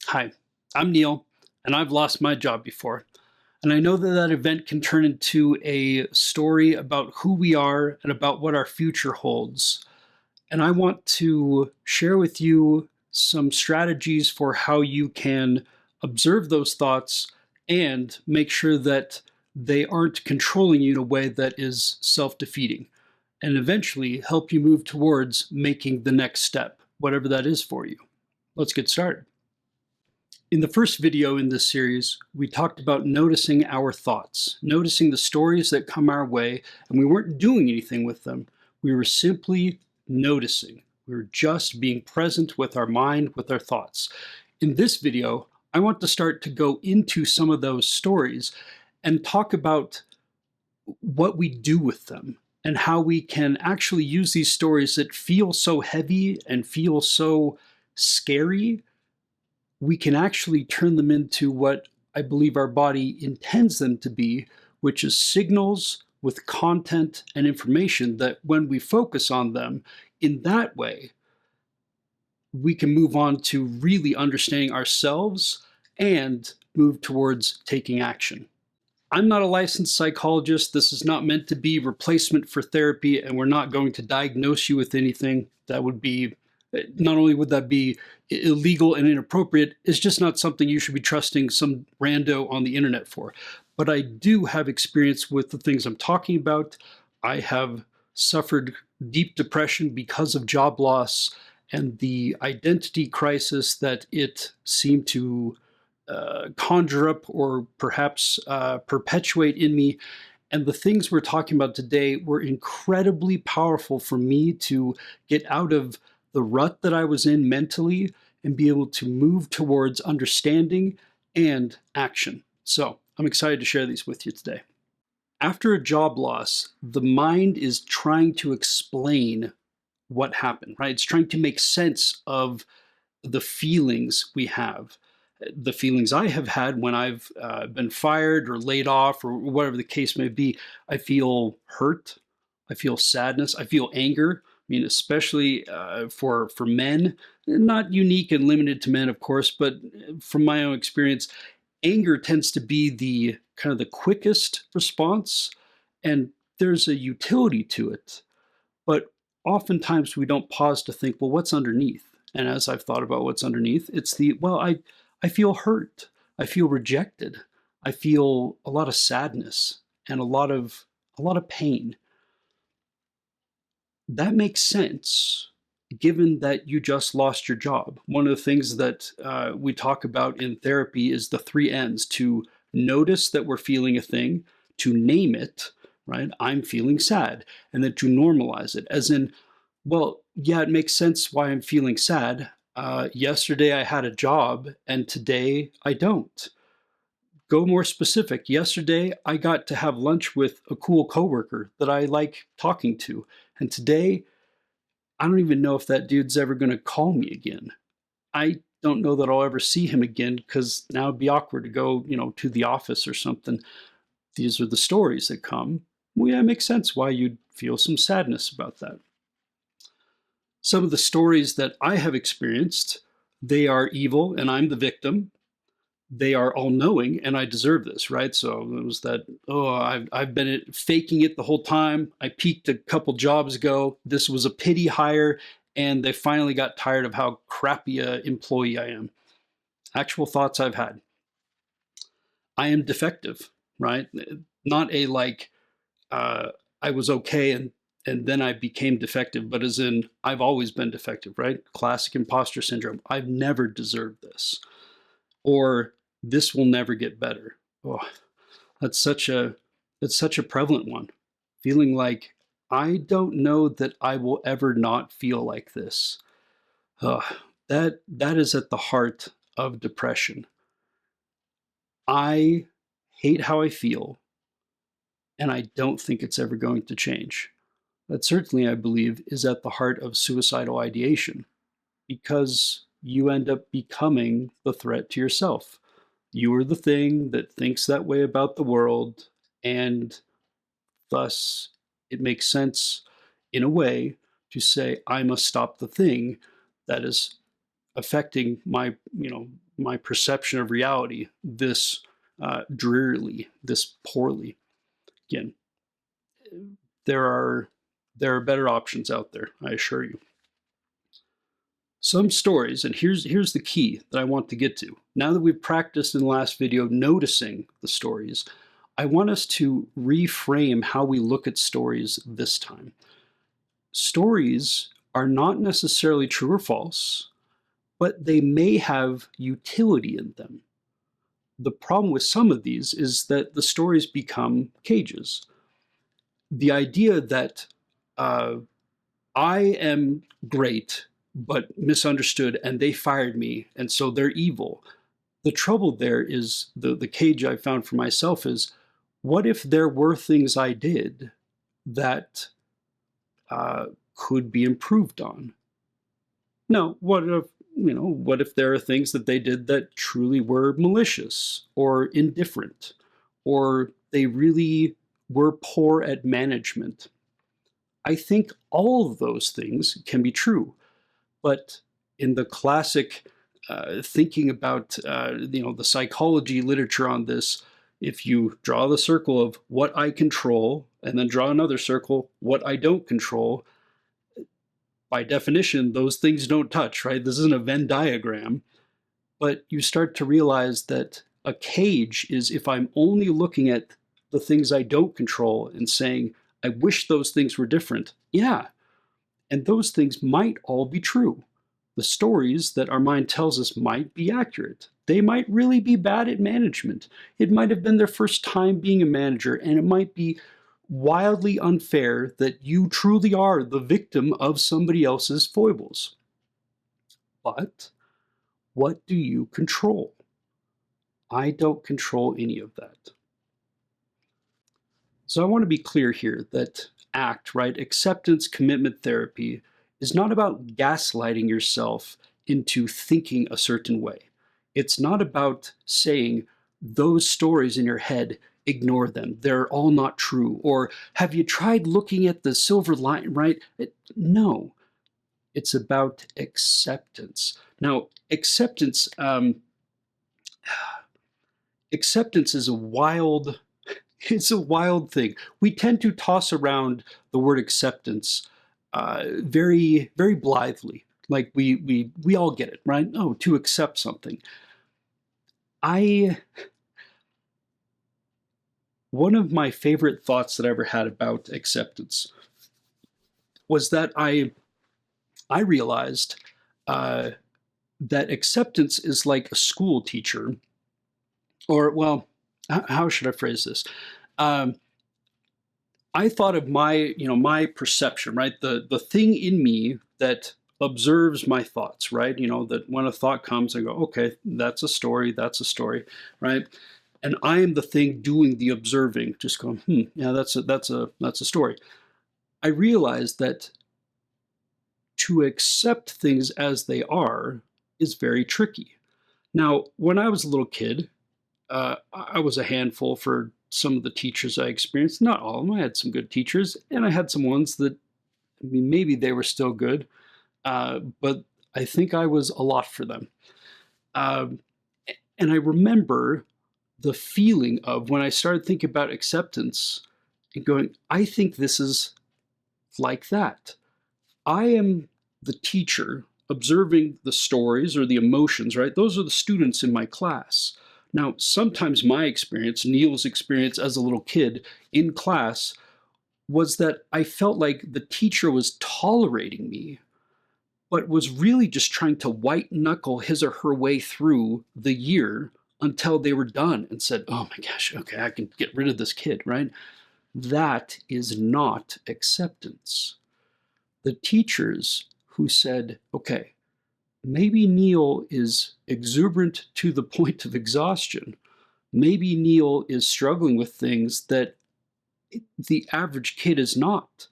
Hi, I'm Neil, and I've lost my job before. And I know that that event can turn into a story about who we are and about what our future holds. And I want to share with you some strategies for how you can observe those thoughts and make sure that they aren't controlling you in a way that is self defeating, and eventually help you move towards making the next step, whatever that is for you. Let's get started. In the first video in this series, we talked about noticing our thoughts, noticing the stories that come our way, and we weren't doing anything with them. We were simply noticing. We were just being present with our mind, with our thoughts. In this video, I want to start to go into some of those stories and talk about what we do with them and how we can actually use these stories that feel so heavy and feel so scary. We can actually turn them into what I believe our body intends them to be, which is signals with content and information that when we focus on them in that way, we can move on to really understanding ourselves and move towards taking action. I'm not a licensed psychologist. This is not meant to be replacement for therapy, and we're not going to diagnose you with anything. That would be, not only would that be illegal and inappropriate, it's just not something you should be trusting some rando on the internet for. But I do have experience with the things I'm talking about. I have suffered deep depression because of job loss and the identity crisis that it seemed to conjure up or perhaps perpetuate in me. And the things we're talking about today were incredibly powerful for me to get out of the rut that I was in mentally and be able to move towards understanding and action. So I'm excited to share these with you today. After a job loss, the mind is trying to explain what happened, right? It's trying to make sense of the feelings we have. The feelings I have had when I've been fired or laid off or whatever the case may be. I feel hurt. I feel sadness. I feel anger. I mean, especially for men, not unique and limited to men, of course, but from my own experience, anger tends to be the kind of the quickest response, and there's a utility to it. But oftentimes we don't pause to think, well, what's underneath? And as I've thought about what's underneath, it's I feel hurt. I feel rejected. I feel a lot of sadness and a lot of pain. That makes sense given that you just lost your job. One of the things that we talk about in therapy is the three N's: to notice that we're feeling a thing, to name it, right? I'm feeling sad, and then to normalize it, as in, well, yeah, it makes sense why I'm feeling sad. Yesterday I had a job, and today I don't. Go more specific. Yesterday I got to have lunch with a cool coworker that I like talking to, and today I don't even know if that dude's ever going to call me again. I don't know that I'll ever see him again because now it'd be awkward to go, to the office or something. These are the stories that come. Well, yeah, it makes sense why you'd feel some sadness about that. Some of the stories that I have experienced, they are evil and I'm the victim. They are all knowing and I deserve this, right? So it was that, oh, I've been faking it the whole time. I peaked a couple jobs ago. This was a pity hire, and they finally got tired of how crappy a employee I am. Actual thoughts I've had. I am defective, right? Not a like I was okay and then I became defective, but as in I've always been defective, right? Classic imposter syndrome. I've never deserved this, or this will never get better. Oh, that's such a prevalent one. Feeling like I don't know that I will ever not feel like this. Uh, that is at the heart of depression. I hate how I feel, and I don't think it's ever going to change. That certainly, I believe, is at the heart of suicidal ideation, because you end up becoming the threat to yourself. You are the thing that thinks that way about the world, and thus it makes sense in a way to say, I must stop the thing that is affecting my, my perception of reality this drearily, this poorly. Again, there are better options out there, I assure you. Some stories, and here's the key that I want to get to. Now that we've practiced in the last video noticing the stories, I want us to reframe how we look at stories this time. Stories are not necessarily true or false, but they may have utility in them. The problem with some of these is that the stories become cages. The idea that I am great but misunderstood and they fired me and so they're evil. The trouble there is the cage I found for myself is, what if there were things I did that could be improved on? No, what if there are things that they did that truly were malicious or indifferent, or they really were poor at management? I think all of those things can be true, but in the classic thinking about the psychology literature on this, if you draw the circle of what I control and then draw another circle, what I don't control, by definition, those things don't touch, right? This isn't a Venn diagram, but you start to realize that a cage is if I'm only looking at the things I don't control and saying, I wish those things were different. Yeah, and those things might all be true. The stories that our mind tells us might be accurate. They might really be bad at management. It might have been their first time being a manager, and it might be wildly unfair that you truly are the victim of somebody else's foibles. But what do you control? I don't control any of that. So I want to be clear here that ACT, right, acceptance commitment therapy, is not about gaslighting yourself into thinking a certain way. It's not about saying those stories in your head, ignore them, they're all not true, or have you tried looking at the silver line, right? No, it's about acceptance. Now, acceptance is a wild it's a wild thing. We tend to toss around the word acceptance very, very blithely. Like we all get it, right? Oh, to accept something. One of my favorite thoughts that I ever had about acceptance was that I realized that acceptance is like a school teacher, or well, how should I phrase this? Um, I thought of my perception, right? The thing in me that observes my thoughts, right? That when a thought comes, I go, okay, that's a story, right? And I am the thing doing the observing, just going, yeah, that's a story. I realized that to accept things as they are is very tricky. Now, when I was a little kid, I was a handful for some of the teachers I experienced. Not all of them. I had some good teachers, and I had some ones that, I mean, maybe they were still good, but I think I was a lot for them. Um, and I remember the feeling of when I started thinking about acceptance and going, I think this is like that. I am the teacher observing the stories or the emotions, right? Those are the students in my class. Now, sometimes my experience, Neil's experience as a little kid in class, was that I felt like the teacher was tolerating me, but was really just trying to white knuckle his or her way through the year until they were done and said, oh my gosh, okay, I can get rid of this kid, right? That is not acceptance. The teachers who said, okay, maybe Neil is exuberant to the point of exhaustion. Maybe Neil is struggling with things that the average kid is not.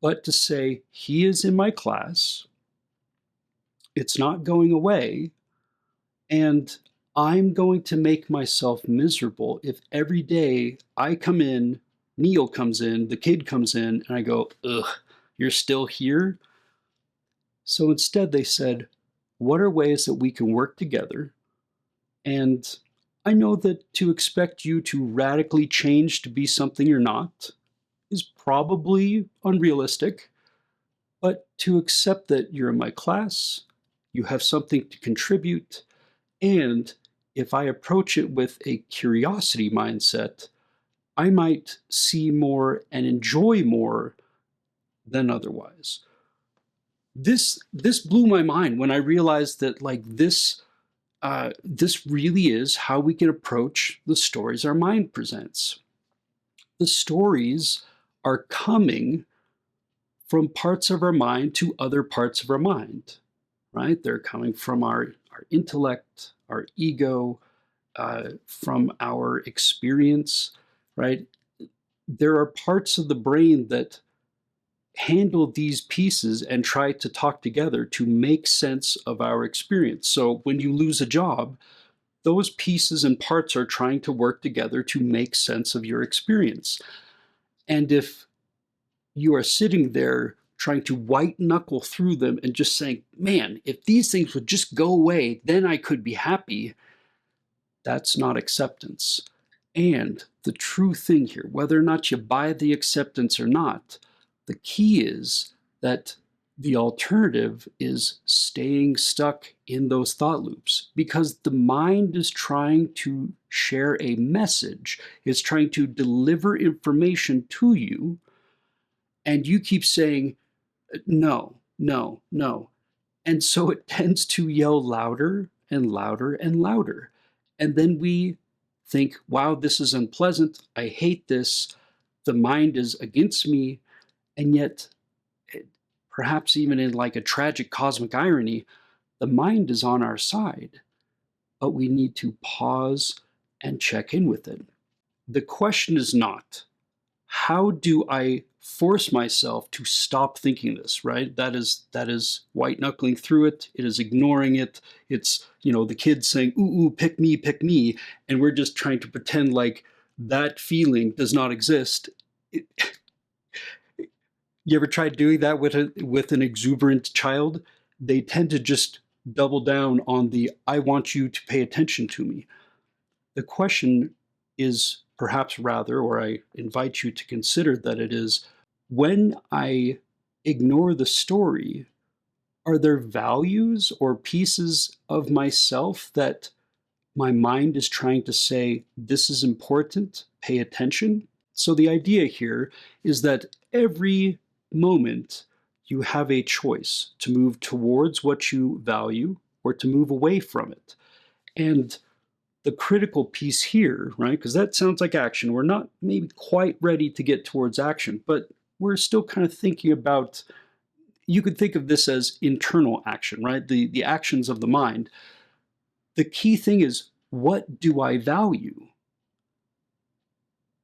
But to say, he is in my class, it's not going away, and I'm going to make myself miserable if every day I come in, Neil comes in, the kid comes in, and I go, ugh, you're still here? So instead they said, What are ways that we can work together? And I know that to expect you to radically change to be something you're not is probably unrealistic, but to accept that you're in my class, you have something to contribute, and if I approach it with a curiosity mindset, I might see more and enjoy more than otherwise. This blew my mind when I realized that this really is how we can approach the stories our mind presents. The stories are coming from parts of our mind to other parts of our mind, right? They're coming from our intellect, our ego, from our experience, right? There are parts of the brain that handle these pieces and try to talk together to make sense of our experience. So when you lose a job, those pieces and parts are trying to work together to make sense of your experience. And if you are sitting there trying to white knuckle through them and just saying, man, if these things would just go away, then I could be happy, that's not acceptance. And the true thing here, whether or not you buy the acceptance or not, the key is that the alternative is staying stuck in those thought loops because the mind is trying to share a message, it's trying to deliver information to you, and you keep saying, no, no, no. And so it tends to yell louder and louder and louder. And then we think, wow, this is unpleasant. I hate this. The mind is against me. And yet, perhaps even in like a tragic cosmic irony, the mind is on our side. But we need to pause and check in with it. The question is not, how do I force myself to stop thinking this, right? That is white knuckling through it. It is ignoring it. It's, the kids saying, ooh, pick me, and we're just trying to pretend like that feeling does not exist. It, you ever tried doing that with an exuberant child? They tend to just double down on the I want you to pay attention to me. The question is perhaps rather, or I invite you to consider that it is, when I ignore the story, are there values or pieces of myself that my mind is trying to say, this is important, pay attention? So the idea here is that every moment you have a choice to move towards what you value or to move away from it. And the critical piece here, right? Because that sounds like action. We're not maybe quite ready to get towards action, but we're still kind of thinking about, you could think of this as internal action, right? The actions of the mind. The key thing is, what do I value?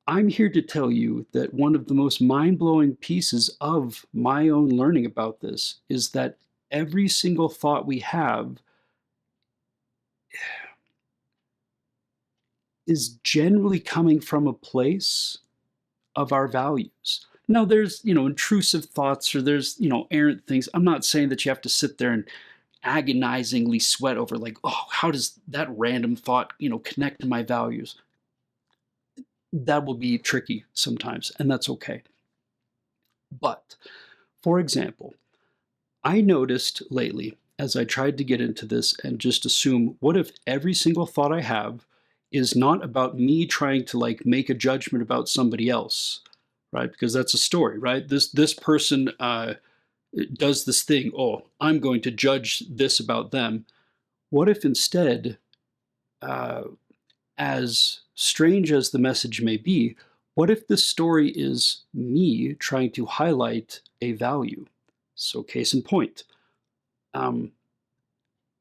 I'm here to tell you that one of the most mind-blowing pieces of my own learning about this is that every single thought we have is generally coming from a place of our values. Now, there's, intrusive thoughts or there's, errant things. I'm not saying that you have to sit there and agonizingly sweat over, like, oh, how does that random thought, connect to my values? That will be tricky sometimes, and that's okay. But, for example, I noticed lately as I tried to get into this and just assume, what if every single thought I have is not about me trying to like make a judgment about somebody else, right? Because that's a story, right? This person does this thing. Oh, I'm going to judge this about them. What if instead, uh, as strange as the message may be, what if the story is me trying to highlight a value? So, case in point, um,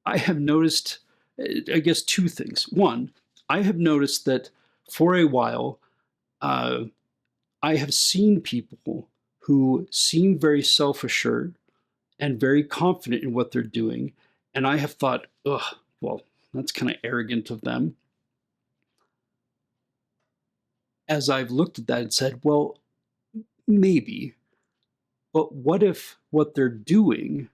I have noticed, I guess, two things. One, I have noticed that for a while, uh, I have seen people who seem very self assured and very confident in what they're doing. And I have thought, ugh, well, that's kind of arrogant of them. As I've looked at that and said, well, maybe, but what if what they're doing,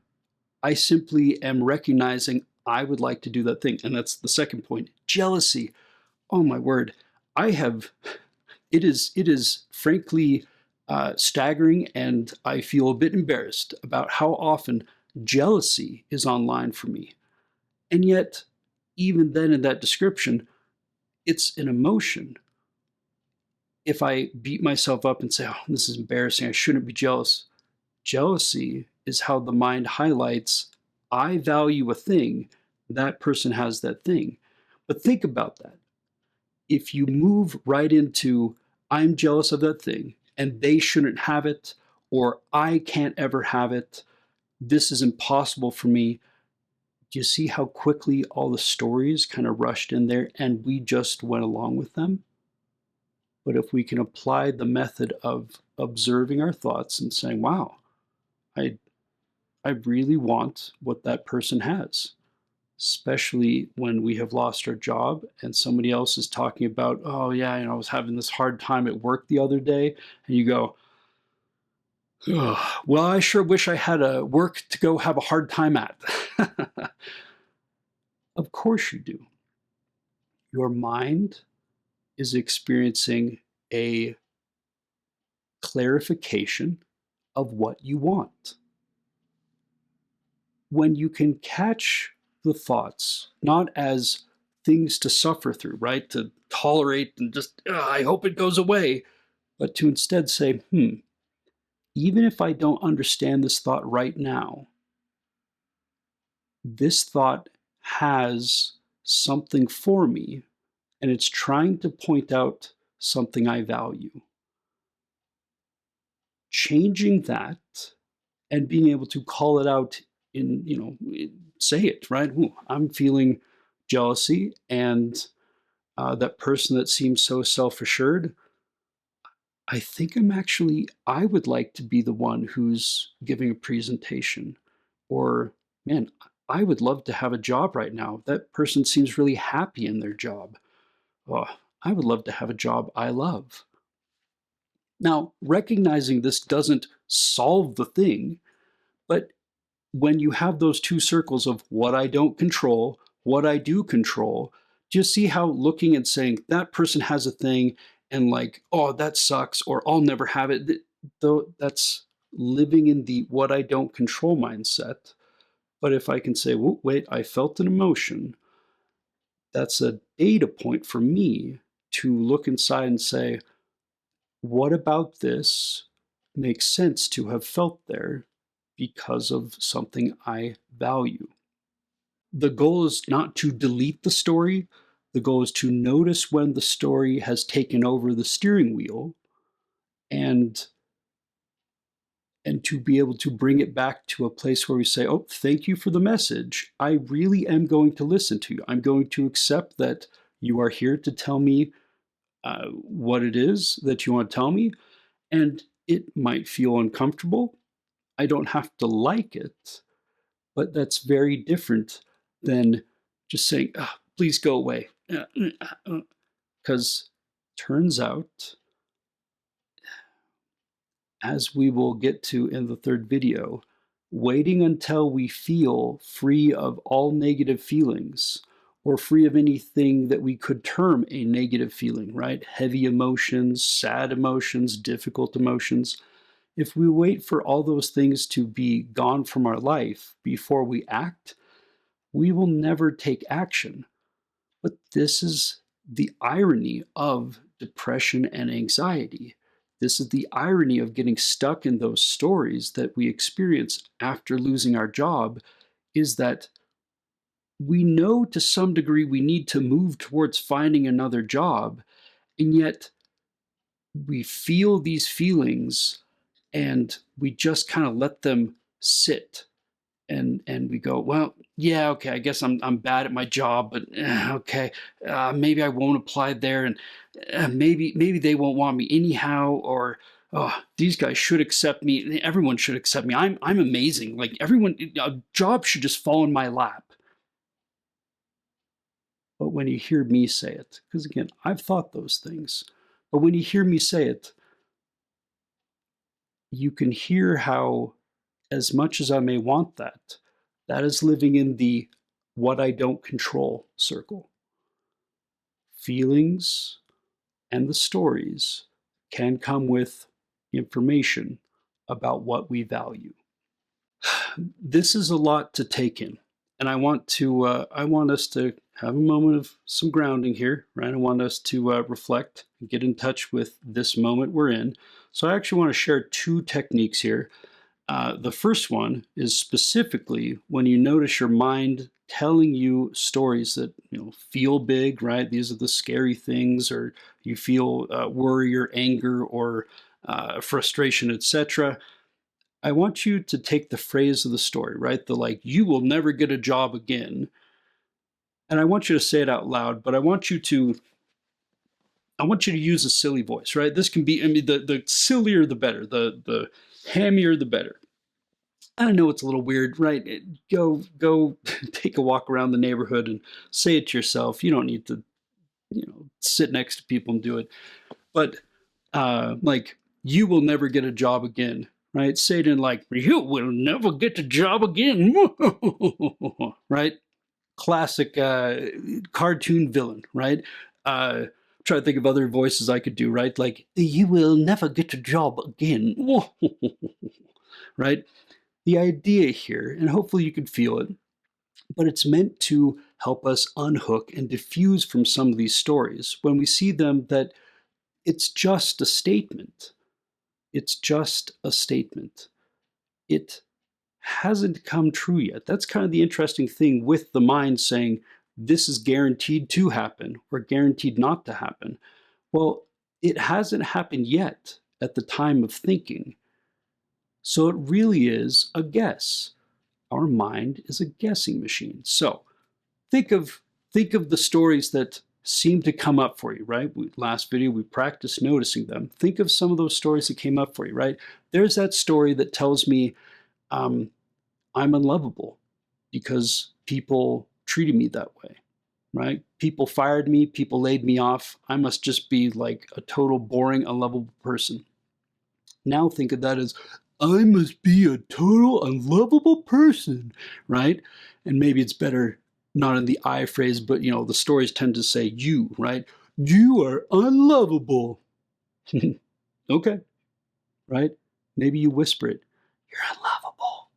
I simply am recognizing I would like to do that thing. And that's the second point. Jealousy. Oh my word. I have, it is frankly staggering, and I feel a bit embarrassed about how often jealousy is online for me. And yet, even then, in that description, it's an emotion. If I beat myself up and say, oh, this is embarrassing, I shouldn't be jealous, jealousy is how the mind highlights, I value a thing, that person has that thing. But think about that. If you move right into, I'm jealous of that thing and they shouldn't have it, or I can't ever have it, this is impossible for me. Do you see how quickly all the stories kind of rushed in there and we just went along with them? But if we can apply the method of observing our thoughts and saying, wow, I, I really want what that person has, especially when we have lost our job and somebody else is talking about, oh, yeah, I was having this hard time at work the other day. And you go, oh, well, I sure wish I had a work to go have a hard time at. Of course you do. Your mind is experiencing a clarification of what you want. When you can catch the thoughts, not as things to suffer through, right? To tolerate and just, I hope it goes away, but to instead say, even if I don't understand this thought right now, this thought has something for me and it's trying to point out something I value. Changing that and being able to call it out in, say it, right? Ooh, I'm feeling jealousy, and that person that seems so self assured, I think I would like to be the one who's giving a presentation. Or, man, I would love to have a job right now. That person seems really happy in their job. Oh, I would love to have a job I love. Now, recognizing this doesn't solve the thing, but when you have those two circles of what I don't control, what I do control, do you see how looking and saying that person has a thing and like, oh, that sucks, or I'll never have it, though that's living in the what I don't control mindset. But if I can say, wait, I felt an emotion, that's a data point for me to look inside and say, what about this makes sense to have felt there because of something I value? The goal is not to delete the story. The goal is to notice when the story has taken over the steering wheel, and to be able to bring it back to a place where we say, oh, thank you for the message. I really am going to listen to you. I'm going to accept that you are here to tell me what it is that you want to tell me. And it might feel uncomfortable. I don't have to like it, but that's very different than just saying, please go away. Because turns out, as we will get to in the third video, waiting until we feel free of all negative feelings or free of anything that we could term a negative feeling, right? Heavy emotions, sad emotions, difficult emotions. If we wait for all those things to be gone from our life before we act, we will never take action. But this is the irony of depression and anxiety. This is the irony of getting stuck in those stories that we experience after losing our job, is that we know to some degree we need to move towards finding another job, and yet we feel these feelings and we just kind of let them sit, and we go, well, yeah, okay, I guess I'm bad at my job, but okay, maybe I won't apply there, and maybe they won't want me anyhow, or oh, these guys should accept me. Everyone should accept me. I'm amazing. Like everyone, a job should just fall in my lap. But when you hear me say it, because again, I've thought those things, but when you hear me say it, you can hear how, as much as I may want that, That is living in the what I don't control circle. Feelings and the stories can come with information about what we value. This is a lot to take in, and I want us to have a moment of some grounding here, right? I want us to reflect and get in touch with this moment we're in. So I actually want to share two techniques here. The first one is specifically when you notice your mind telling you stories that feel big, right? These are the scary things, or you feel worry or anger or frustration, etc. I want you to take the phrase of the story, right? The like, you will never get a job again. And I want you to say it out loud, but I want you to use a silly voice, right? This can be, I mean, the sillier the better, the hammier the better. I know it's a little weird, right? Go take a walk around the neighborhood and say it to yourself. You don't need to, sit next to people and do it. But like, you will never get a job again, right? Say it in like, you will never get a job again, right? Classic cartoon villain, right? Try to think of other voices I could do, right? Like, you will never get a job again, right? The idea here, and hopefully you can feel it, but it's meant to help us unhook and diffuse from some of these stories when we see them that it's just a statement. It's just a statement. It hasn't come true yet. That's kind of the interesting thing with the mind saying this is guaranteed to happen or guaranteed not to happen. Well, it hasn't happened yet at the time of thinking. So it really is a guess. Our mind is a guessing machine. So think of the stories that seem to come up for you, right? Last video, we practiced noticing them. Think of some of those stories that came up for you, right? There's that story that tells me I'm unlovable because people treated me that way, right? People fired me, people laid me off. I must just be like a total boring, unlovable person. Now think of that as I must be a total unlovable person, right? And maybe it's better not in the I phrase, but the stories tend to say you, right? You are unlovable. Okay, right? Maybe you whisper it. You're unlovable.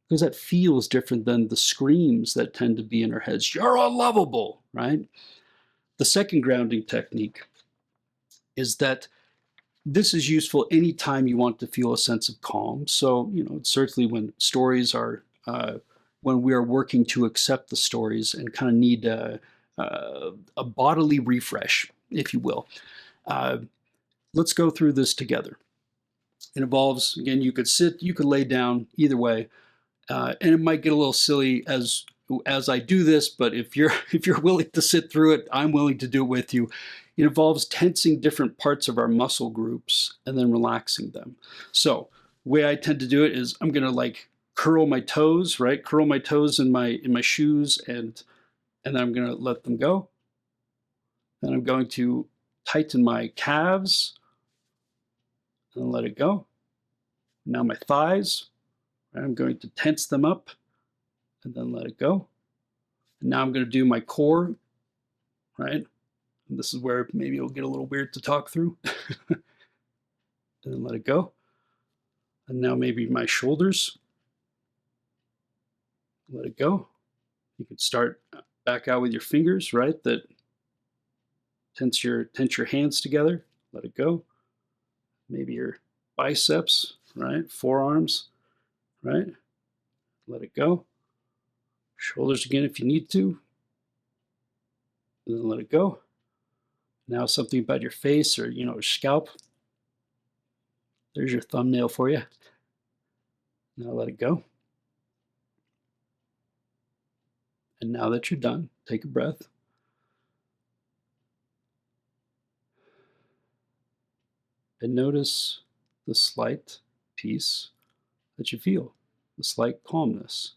Because that feels different than the screams that tend to be in our heads. You're unlovable, right? The second grounding technique is that this is useful anytime you want to feel a sense of calm. So, certainly when stories are, when we are working to accept the stories and kind of need a bodily refresh, if you will. Let's go through this together. It involves, again, you could sit, you could lay down, either way. And it might get a little silly as I do this, but if you're if you're willing to sit through it, I'm willing to do it with you. It involves tensing different parts of our muscle groups and then relaxing them. So the way I tend to do it is I'm gonna like curl my toes, right? Curl my toes in my shoes, and then I'm gonna let them go. Then I'm going to tighten my calves and let it go. Now my thighs, right? I'm going to tense them up and then let it go. And now I'm going to do my core, right? And this is where maybe it'll get a little weird to talk through. And then let it go. And now maybe my shoulders, let it go. You can start back out with your fingers, right? That tense your hands together, let it go. Maybe your biceps, right? Forearms, right? Let it go. Shoulders again if you need to. And then let it go. Now something about your face or scalp. There's your thumbnail for you. Now let it go. And now that you're done, take a breath. And notice the slight peace that you feel, the slight calmness.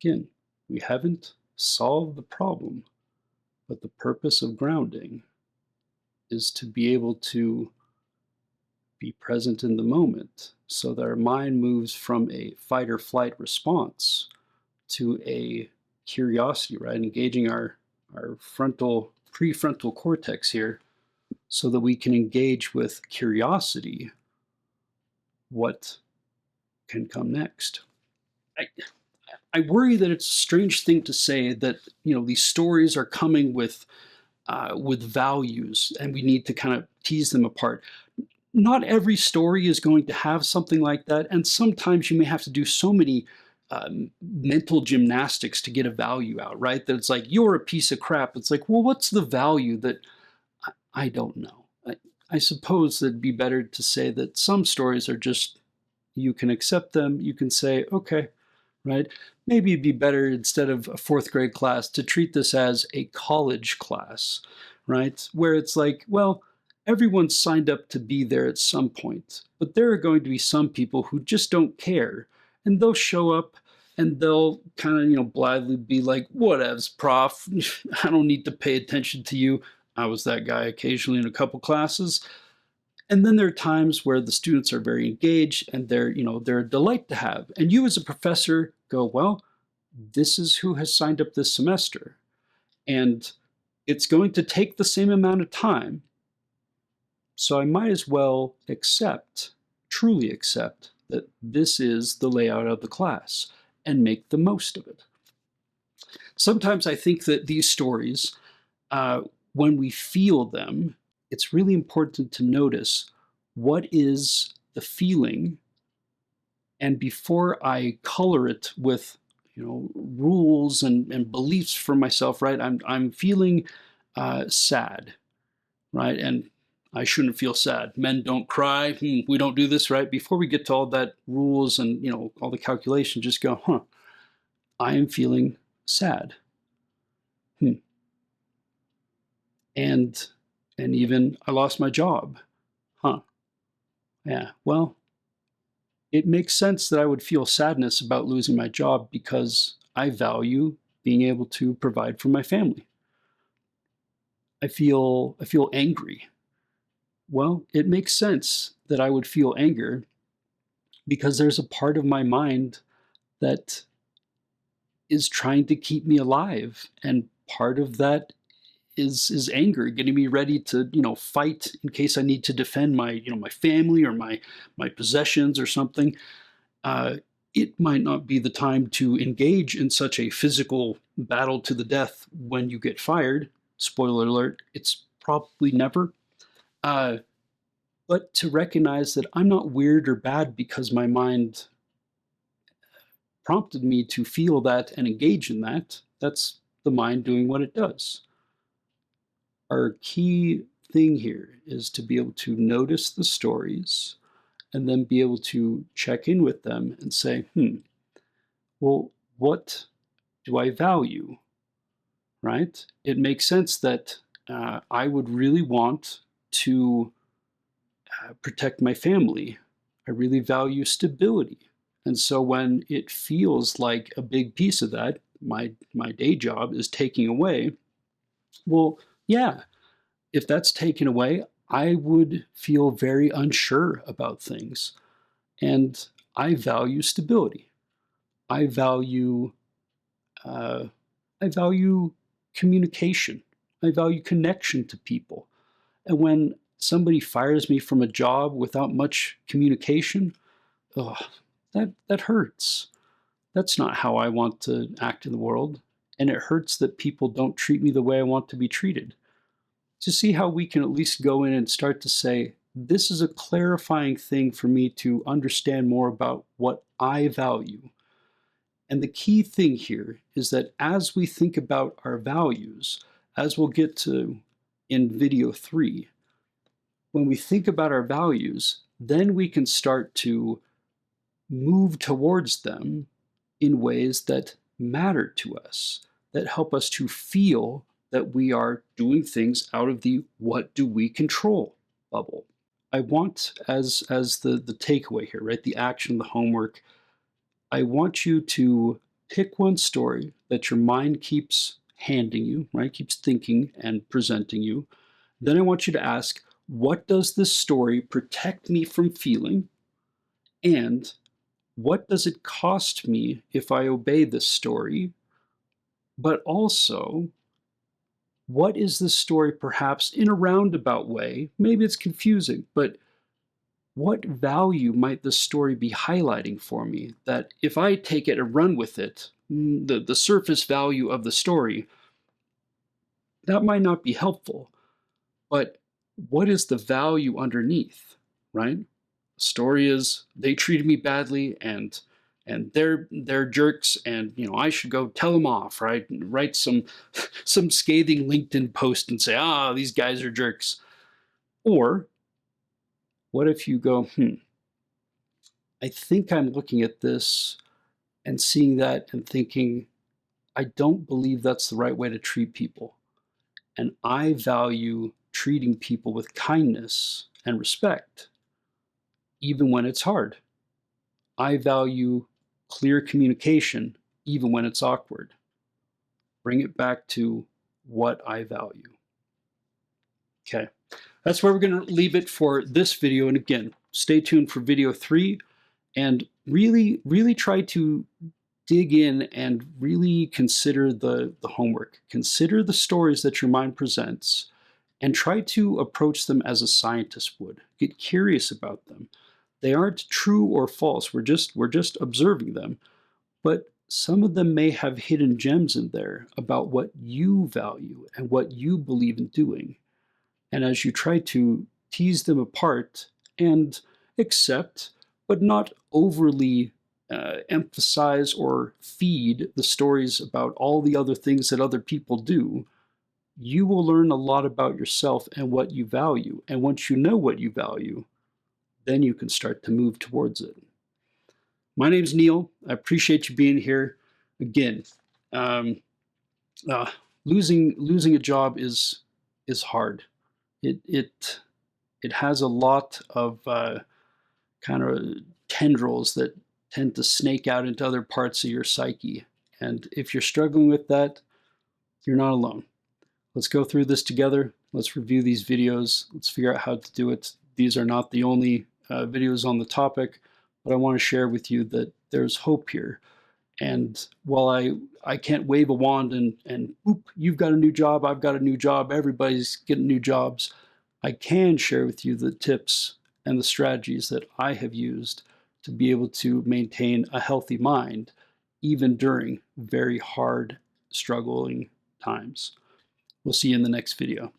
Again, we haven't solved the problem, but the purpose of grounding is to be able to be present in the moment so that our mind moves from a fight or flight response to a curiosity, right? Engaging our prefrontal cortex here so that we can engage with curiosity what can come next. I, I worry that it's a strange thing to say that these stories are coming with values, and we need to kind of tease them apart. Not every story is going to have something like that, and sometimes you may have to do so many mental gymnastics to get a value out, right? That it's like you're a piece of crap. It's like, well, what's the value that I don't know. I suppose it'd be better to say that some stories are just you can accept them. You can say, okay, right? Maybe it'd be better instead of a fourth grade class to treat this as a college class, right? Where it's like, well, everyone's signed up to be there at some point, but there are going to be some people who just don't care, and they'll show up and they'll kind of, blithely be like, whatevs, prof. I don't need to pay attention to you. I was that guy occasionally in a couple classes. And then there are times where the students are very engaged and they're a delight to have. And you as a professor go, well, this is who has signed up this semester. And it's going to take the same amount of time. So I might as well truly accept that this is the layout of the class and make the most of it. Sometimes I think that these stories, when we feel them, it's really important to notice what is the feeling, and before I color it with rules and beliefs for myself, right? I'm feeling sad, right? And I shouldn't feel sad. Men don't cry. We don't do this, right? Before we get to all that rules and all the calculation, just go, I am feeling sad. And even I lost my job. Yeah, well, it makes sense that I would feel sadness about losing my job because I value being able to provide for my family. I feel angry. Well, it makes sense that I would feel anger because there's a part of my mind that is trying to keep me alive, and part of that is anger, getting me ready to fight in case I need to defend my my family or my possessions or something. uh, it might not be the time to engage in such a physical battle to the death when you get fired. Spoiler alert, it's probably never. uh, but to recognize that I'm not weird or bad because my mind prompted me to feel that and engage in that. That's the mind doing what it does. Our key thing here is to be able to notice the stories and then be able to check in with them and say, well, what do I value? Right? It makes sense that I would really want to protect my family. I really value stability. And so when it feels like a big piece of that, my day job is taking away, well, yeah, if that's taken away, I would feel very unsure about things. And I value stability. I value uh, I value communication. I value connection to people. And when somebody fires me from a job without much communication, ugh, that hurts. That's not how I want to act in the world. And it hurts that people don't treat me the way I want to be treated. To see how we can at least go in and start to say, this is a clarifying thing for me to understand more about what I value. And the key thing here is that as we think about our values, as we'll get to in video 3, when we think about our values, then we can start to move towards them in ways that matter to us, that help us to feel that we are doing things out of the what do we control bubble. I want as the takeaway here, right? The action, the homework. I want you to pick one story that your mind keeps handing you, right? Keeps thinking and presenting you. Then I want you to ask, what does this story protect me from feeling? And what does it cost me if I obey this story? But also, what is this story perhaps in a roundabout way? Maybe it's confusing, but what value might this story be highlighting for me that if I take it and run with it, the surface value of the story, that might not be helpful, but what is the value underneath, right? The story is they treated me badly and they're jerks and I should go tell them off, right? And write some some scathing LinkedIn post and say, these guys are jerks. Or what if you go, I think I'm looking at this and seeing that and thinking, I don't believe that's the right way to treat people. And I value treating people with kindness and respect, even when it's hard. I value clear communication, even when it's awkward. Bring it back to what I value. Okay, that's where we're going to leave it for this video. And again, stay tuned for video 3 and really try to dig in and really consider the homework. Consider the stories that your mind presents and try to approach them as a scientist would. Get curious about them. They aren't true or false. We're just observing them. But some of them may have hidden gems in there about what you value and what you believe in doing. And as you try to tease them apart and accept, but not overly emphasize or feed the stories about all the other things that other people do, you will learn a lot about yourself and what you value. And once you know what you value, then you can start to move towards it. My name's Neil. I appreciate you being here. Again, um, losing a job is hard. It has a lot of kind of tendrils that tend to snake out into other parts of your psyche. And if you're struggling with that, you're not alone. Let's go through this together. Let's review these videos. Let's figure out how to do it. These are not the only videos on the topic, but I want to share with you that there's hope here. And while I can't wave a wand and boop, you've got a new job, I've got a new job, everybody's getting new jobs, I can share with you the tips and the strategies that I have used to be able to maintain a healthy mind, even during very hard, struggling times. We'll see you in the next video.